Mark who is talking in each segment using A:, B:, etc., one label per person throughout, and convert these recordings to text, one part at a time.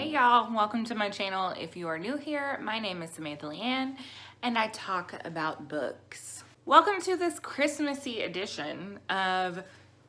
A: Hey y'all, welcome to my channel. If you are new here, my name is Samantha Leighanne and I talk about books. Welcome to this Christmassy edition of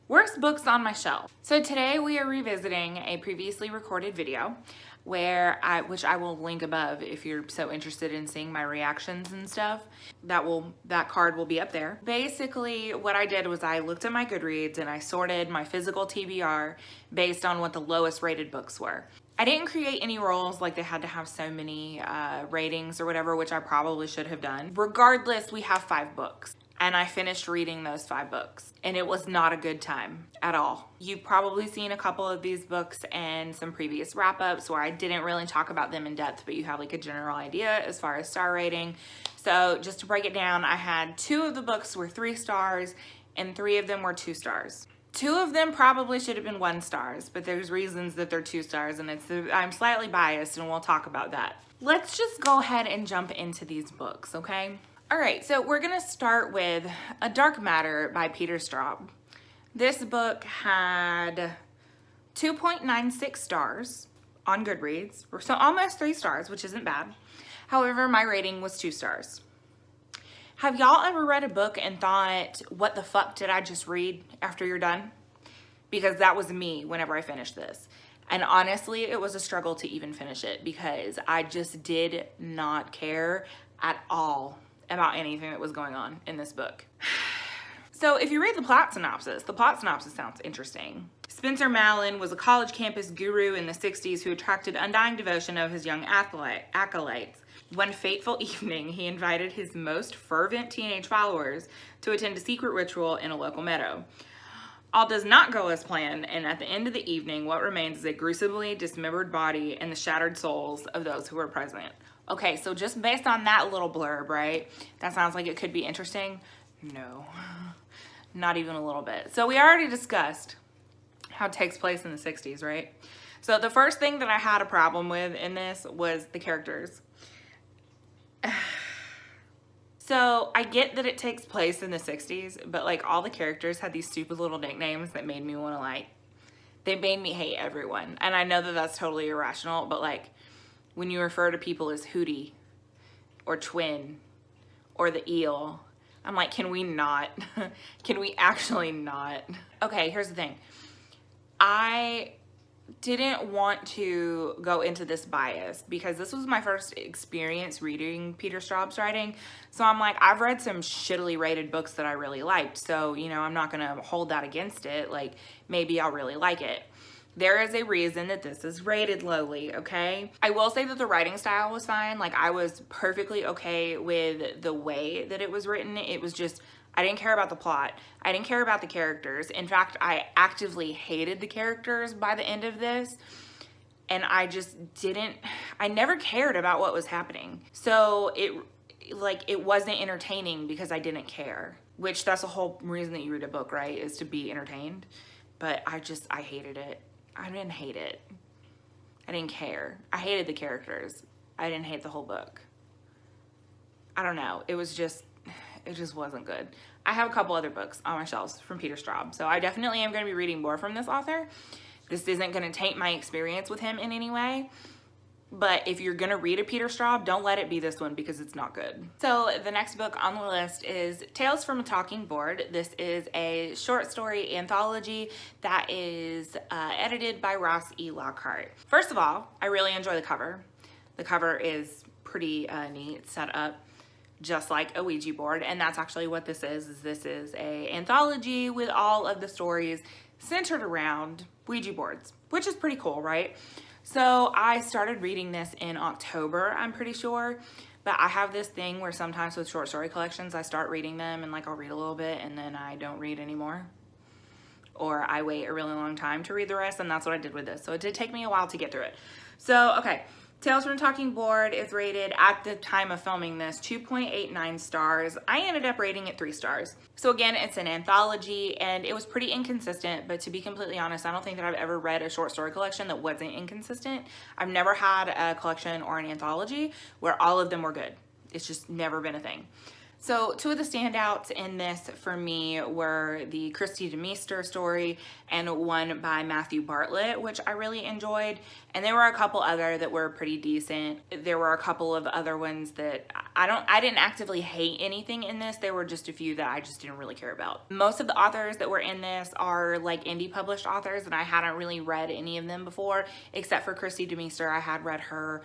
A: Worst Books on My Shelf. So today we are revisiting a previously recorded video which I will link above if you're so interested in seeing my reactions and stuff. That card will be up there. Basically, what I did was I looked at my Goodreads and I sorted my physical TBR based on what the lowest rated books were. I didn't create any rules like they had to have so many ratings or whatever, which I probably should have done. Regardless, we have 5 books. And I finished reading those 5 books and it was not a good time at all. You've probably seen a couple of these books and some previous wrap-ups where I didn't really talk about them in depth, but you have like a general idea as far as star rating. So just to break it down, I had 2 of the books were 3 stars and 3 of them were 2 stars. 2 of them probably should have been 1 stars, but there's reasons that they're 2 stars and I'm slightly biased and we'll talk about that. Let's just go ahead and jump into these books, okay? All right, so we're gonna start with A Dark Matter by Peter Straub. This book had 2.96 stars on Goodreads, so almost 3 stars, which isn't bad. However, my rating was 2 stars. Have y'all ever read a book and thought, what the fuck did I just read after you're done? Because that was me whenever I finished this. And honestly, it was a struggle to even finish it because I just did not care at all about anything that was going on in this book. So if you read the plot synopsis sounds interesting. Spencer Mallon was a college campus guru in the 60s who attracted undying devotion of his young acolytes. One fateful evening, he invited his most fervent teenage followers to attend a secret ritual in a local meadow. All does not go as planned, and at the end of the evening, what remains is a gruesomely dismembered body and the shattered souls of those who were present. Okay, so just based on that little blurb, right? That sounds like it could be interesting. No, not even a little bit. So we already discussed how it takes place in the 60s, right? So the first thing that I had a problem with in this was the characters. So I get that it takes place in the 60s, but like all the characters had these stupid little nicknames that made me want to like, they made me hate everyone. And I know that that's totally irrational, but like when you refer to people as Hootie or Twin or the Eel, I'm like, can we not? Can we actually not? Okay, here's the thing. I didn't want to go into this bias because this was my first experience reading Peter Straub's writing. So I'm like, I've read some shittily rated books that I really liked. So, you know, I'm not gonna hold that against it. Like maybe I'll really like it. There is a reason that this is rated lowly, okay? I will say that the writing style was fine. Like I was perfectly okay with the way that it was written. It was just, I didn't care about the plot. I didn't care about the characters. In fact, I actively hated the characters by the end of this. And I just didn't, I never cared about what was happening. So it wasn't entertaining because I didn't care, which that's the whole reason that you read a book, right? Is to be entertained. But I hated it. I didn't hate it. I didn't care. I hated the characters. I didn't hate the whole book. I don't know. It just wasn't good. I have a couple other books on my shelves from Peter Straub, so I definitely am going to be reading more from this author. This isn't going to taint my experience with him in any way. But if you're gonna read a Peter Straub, don't let it be this one because it's not good. So the next book on the list is Tales from a Talking Board. This is a short story anthology that is edited by Ross E. Lockhart. First of all, I really enjoy the cover. The cover is pretty neat, set up just like a Ouija board, and that's actually what this is. This is a anthology with all of the stories centered around Ouija boards, which is pretty cool, right? So I started reading this in October, I'm pretty sure, but I have this thing where sometimes with short story collections, I start reading them and like I'll read a little bit and then I don't read anymore. Or I wait a really long time to read the rest, and that's what I did with this. So it did take me a while to get through it. So, okay. Tales from a Talking Board is rated, at the time of filming this, 2.89 stars. I ended up rating it 3 stars. So again, it's an anthology and it was pretty inconsistent, but to be completely honest, I don't think that I've ever read a short story collection that wasn't inconsistent. I've never had a collection or an anthology where all of them were good. It's just never been a thing. So two of the standouts in this for me were the Christy DeMeester story and one by Matthew Bartlett, which I really enjoyed. And there were a couple other that were pretty decent. There were a couple of other ones that I didn't actively hate anything in this. There were just a few that I just didn't really care about. Most of the authors that were in this are like indie published authors, and I hadn't really read any of them before, except for Christy DeMeester. I had read her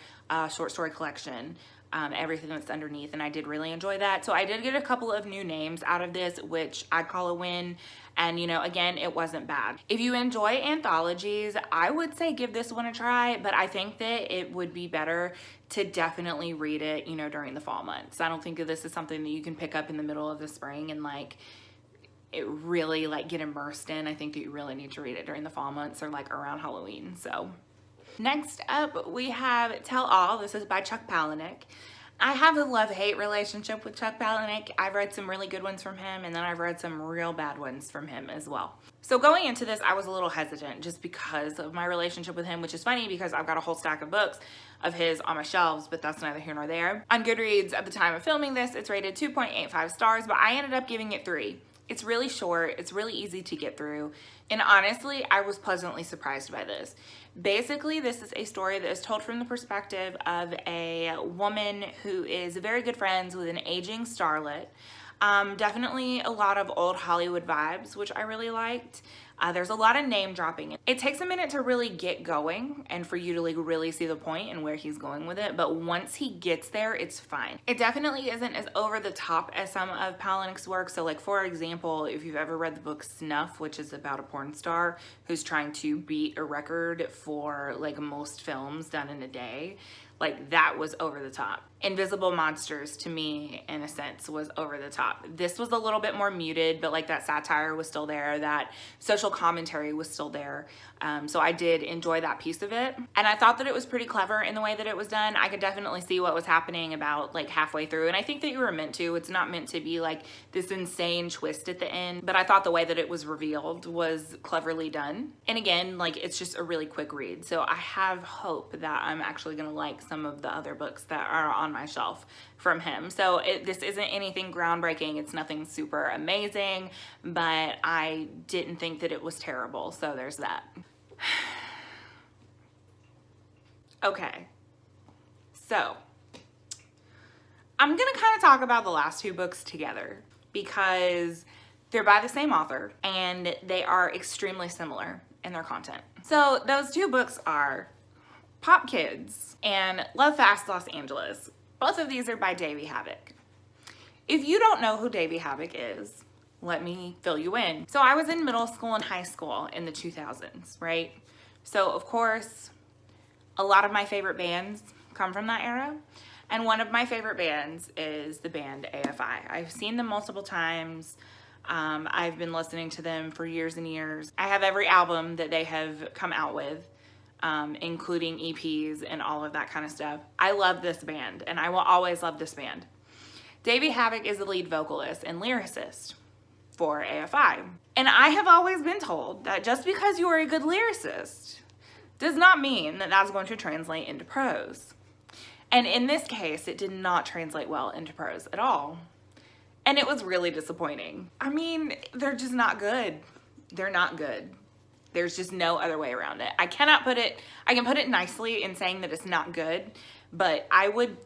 A: short story collection. Everything That's Underneath, and I did really enjoy that. So I did get a couple of new names out of this, which I'd call a win. And, you know, again, it wasn't bad. If you enjoy anthologies, I would say give this one a try, but I think that it would be better to definitely read it, you know, during the fall months. I don't think that this is something that you can pick up in the middle of the spring and like it really like get immersed in. I think that you really need to read it during the fall months or like around Halloween. So next up, we have Tell All. This is by Chuck Palahniuk. I have a love-hate relationship with Chuck Palahniuk. I've read some really good ones from him, and then I've read some real bad ones from him as well. So going into this, I was a little hesitant just because of my relationship with him, which is funny because I've got a whole stack of books of his on my shelves, but that's neither here nor there. On Goodreads, at the time of filming this, it's rated 2.85 stars, but I ended up giving it 3. It's really short, it's really easy to get through, and honestly, I was pleasantly surprised by this. Basically, this is a story that is told from the perspective of a woman who is very good friends with an aging starlet. Definitely a lot of old Hollywood vibes, which I really liked. There's a lot of name dropping. It takes a minute to really get going and for you to like really see the point and where he's going with it, but once he gets there, it's fine. It definitely isn't as over the top as some of Palahniuk's work. So like, for example, if you've ever read the book Snuff, which is about a porn star who's trying to beat a record for like most films done in a day, like that was over the top. Invisible Monsters, to me, in a sense, was over the top. This was a little bit more muted, but like that satire was still there, that social commentary was still there. So I did enjoy that piece of it. And I thought that it was pretty clever in the way that it was done. I could definitely see what was happening about like halfway through. And I think that you were meant to. It's not meant to be like this insane twist at the end. But I thought the way that it was revealed was cleverly done. And again, like it's just a really quick read. So I have hope that I'm actually gonna like some of the other books that are on my shelf from him. So this isn't anything groundbreaking. It's nothing super amazing, but I didn't think that it was terrible. So there's that. Okay, so I'm gonna kind of talk about the last 2 books together because they're by the same author and they are extremely similar in their content. So those 2 books are Pop Kids and Love Fast Los Angeles. Both of these are by Davey Havok. If you don't know who Davey Havok is, let me fill you in. So I was in middle school and high school in the 2000s, right? So of course, a lot of my favorite bands come from that era. And one of my favorite bands is the band AFI. I've seen them multiple times. I've been listening to them for years and years. I have every album that they have come out with. Including EPs and all of that kind of stuff. I love this band and I will always love this band. Davey Havok is the lead vocalist and lyricist for AFI. And I have always been told that just because you are a good lyricist does not mean that that's going to translate into prose. And in this case, it did not translate well into prose at all. And it was really disappointing. I mean, they're just not good. They're not good. There's just no other way around it. I can put it nicely in saying that it's not good, but I would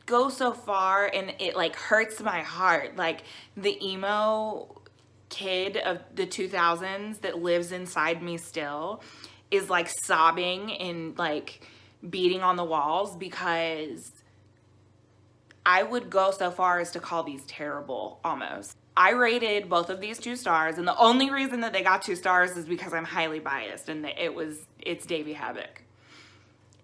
A: go so far and it like hurts my heart. Like the emo kid of the 2000s that lives inside me still is like sobbing and like beating on the walls because I would go so far as to call these terrible almost. I rated both of these 2 stars, and the only reason that they got 2 stars is because I'm highly biased, and it's Davey Havok.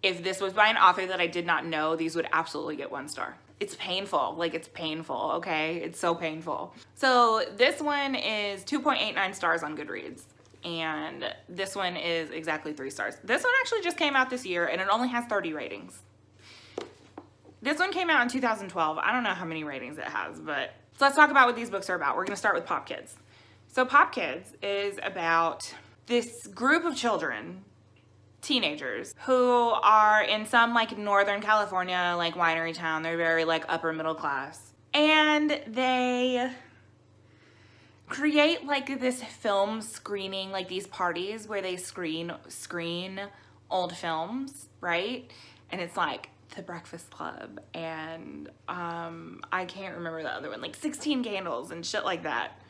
A: If this was by an author that I did not know, these would absolutely get 1 star. It's painful, like it's painful, okay? It's so painful. So this one is 2.89 stars on Goodreads, and this one is exactly 3 stars. This one actually just came out this year, and it only has 30 ratings. This one came out in 2012. I don't know how many ratings it has, but so let's talk about what these books are about. We're gonna start with Pop Kids. So Pop Kids is about this group of children, teenagers, who are in some like Northern California, like winery town. They're very like upper middle class. And they create like this film screening, like these parties where they screen old films, right? And it's like The Breakfast Club and I can't remember the other one, like 16 Candles and shit like that.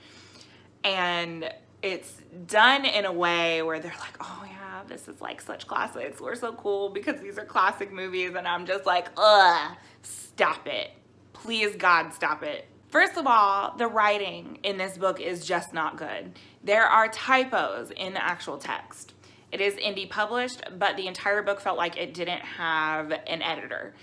A: And it's done in a way where they're like, oh yeah, this is like such classics. We're so cool because these are classic movies. And I'm just like, ugh, stop it. Please, God, stop it. First of all, the writing in this book is just not good. There are typos in the actual text. It is indie published, but the entire book felt like it didn't have an editor,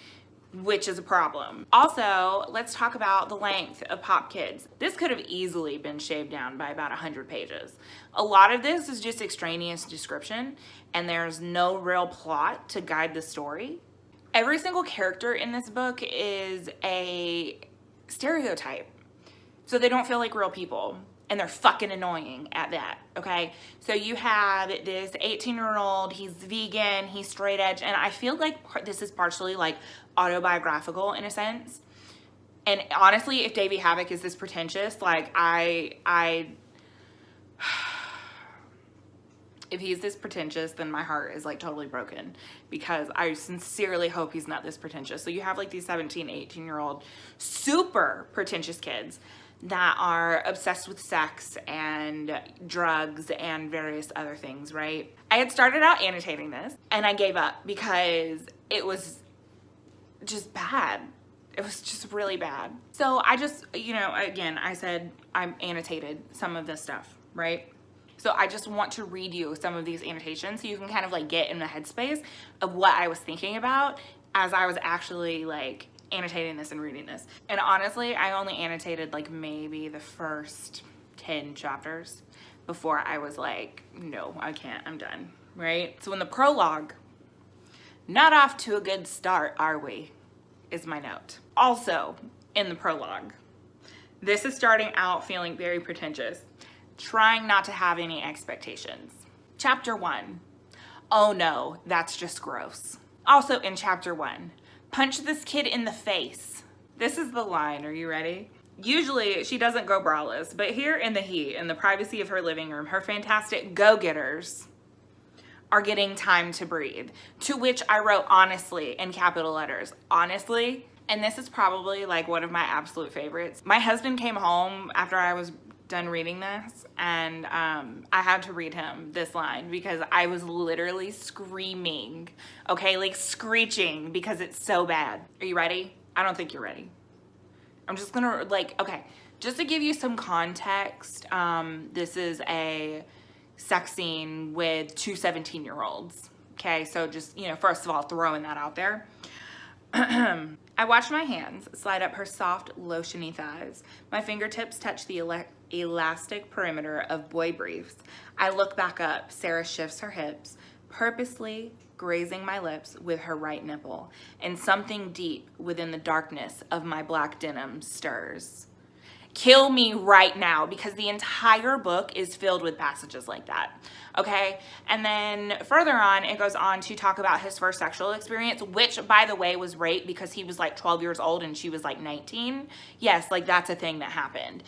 A: which is a problem. Also, let's talk about the length of Pop Kids. This could have easily been shaved down by about 100 pages. A lot of this is just extraneous description, and there's no real plot to guide the story. Every single character in this book is a stereotype, so they don't feel like real people, and they're fucking annoying at that, okay? So you have this 18-year-old, he's vegan, he's straight edge, and I feel like this is partially like autobiographical in a sense. And honestly, if Davey Havok is this pretentious, like if he's this pretentious, then my heart is like totally broken because I sincerely hope he's not this pretentious. So you have like these 17, 18-year-old super pretentious kids that are obsessed with sex and drugs and various other things, right? I had started out annotating this and I gave up because it was just bad. It was just really bad. So I just, you know, again, I said I annotated some of this stuff, right? So I just want to read you some of these annotations so you can kind of like get in the headspace of what I was thinking about as I was actually like annotating this and reading this. And honestly, I only annotated like maybe the first 10 chapters before I was like, no, I can't, I'm done, right? So in the prologue, not off to a good start, are we? Is my note. Also in the prologue, this is starting out feeling very pretentious, trying not to have any expectations. Chapter 1, oh no, that's just gross. Also in chapter 1, punch this kid in the face. This is the line, are you ready? Usually she doesn't go braless, but here in the heat, in the privacy of her living room, her fantastic go-getters are getting time to breathe. To which I wrote honestly in capital letters, honestly. And this is probably like one of my absolute favorites. My husband came home after I was done reading this and I had to read him this line because I was literally screaming, okay, like screeching because it's so bad. Are you ready? I don't think you're ready. I'm just gonna like, okay, just to give you some context, this is a sex scene with two 17-year-olds. Okay, so just, you know, first of all, throwing that out there. I watch my hands slide up her soft, lotiony thighs. My fingertips touch the elastic perimeter of boy briefs. I look back up. Sarah shifts her hips, purposely grazing my lips with her right nipple, and something deep within the darkness of my black denim stirs. Kill me right now, because the entire book is filled with passages like that, okay? And then further on, it goes on to talk about his first sexual experience, which, by the way, was rape because he was like 12 years old and she was like 19. Yes, like that's a thing that happened.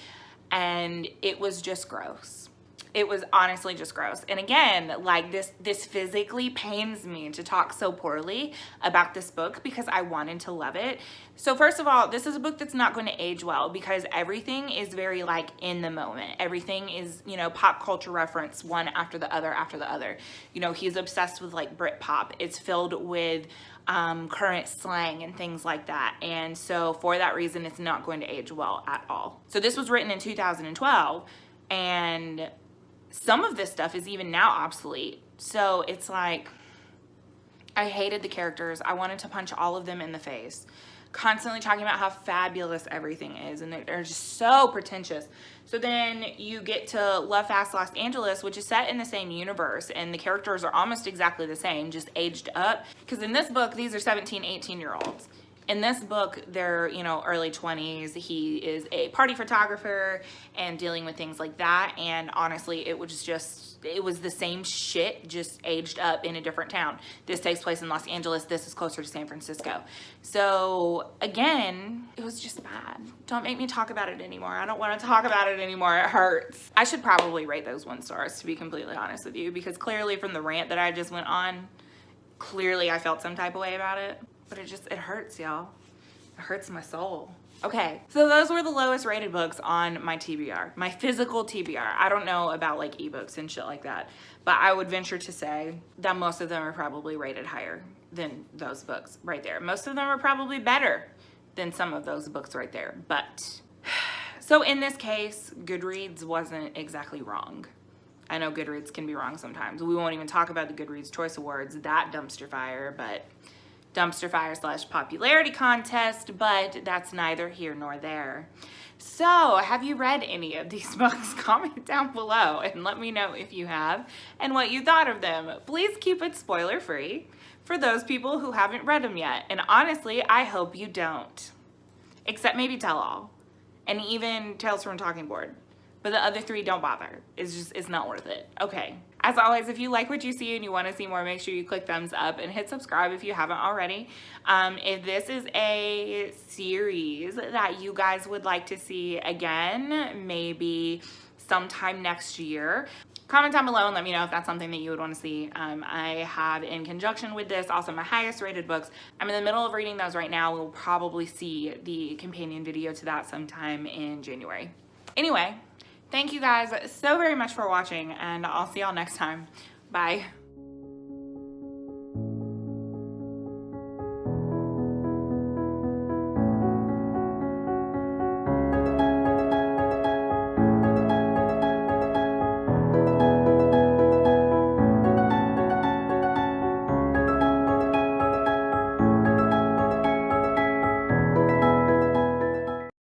A: And it was just gross. It was honestly just gross. And again, like this physically pains me to talk so poorly about this book because I wanted to love it. So first of all, this is a book that's not going to age well because everything is very like in the moment. Everything is, you know, pop culture reference one after the other after the other. You know, he's obsessed with like Britpop. It's filled with current slang and things like that. And so for that reason, it's not going to age well at all. So this was written in 2012 and some of this stuff is even now obsolete. So it's like, I hated the characters. I wanted to punch all of them in the face. Constantly talking about how fabulous everything is. And they're just so pretentious. So then you get to Love Fast Los Angeles, which is set in the same universe. And the characters are almost exactly the same, just aged up. Because in this book, these are 17, 18-year-olds. In this book, they're, you know, early 20s. He is a party photographer and dealing with things like that. And honestly, it was just it was the same shit, just aged up in a different town. This takes place in Los Angeles. This is closer to San Francisco. So again, it was just bad. Don't make me talk about it anymore. I don't want to talk about it anymore. It hurts. I should probably rate those 1 stars, to be completely honest with you, because clearly from the rant that I just went on, clearly I felt some type of way about it. But it hurts, y'all. It hurts my soul. Okay, so those were the lowest rated books on my TBR, my physical TBR. I don't know about like ebooks and shit like that, but I would venture to say that most of them are probably rated higher than those books right there. Most of them are probably better than some of those books right there. But so in this case, Goodreads wasn't exactly wrong. I know Goodreads can be wrong sometimes. We won't even talk about the Goodreads Choice Awards, that dumpster fire, but dumpster fire / popularity contest, but that's neither here nor there. So, have you read any of these books? Comment down below and let me know if you have and what you thought of them. Please keep it spoiler free for those people who haven't read them yet. And honestly, I hope you don't. Except maybe Tell All and even Tales from a Talking Board. But the other 3, don't bother. It's not worth it. Okay. As always, if you like what you see and you want to see more, make sure you click thumbs up and hit subscribe if you haven't already. If this is a series that you guys would like to see again, maybe sometime next year, comment down below and let me know if that's something that you would want to see. I have, in conjunction with this, also my highest rated books. I'm in the middle of reading those right now. We'll probably see the companion video to that sometime in January. Anyway, thank you guys so very much for watching, and I'll see y'all next time. Bye.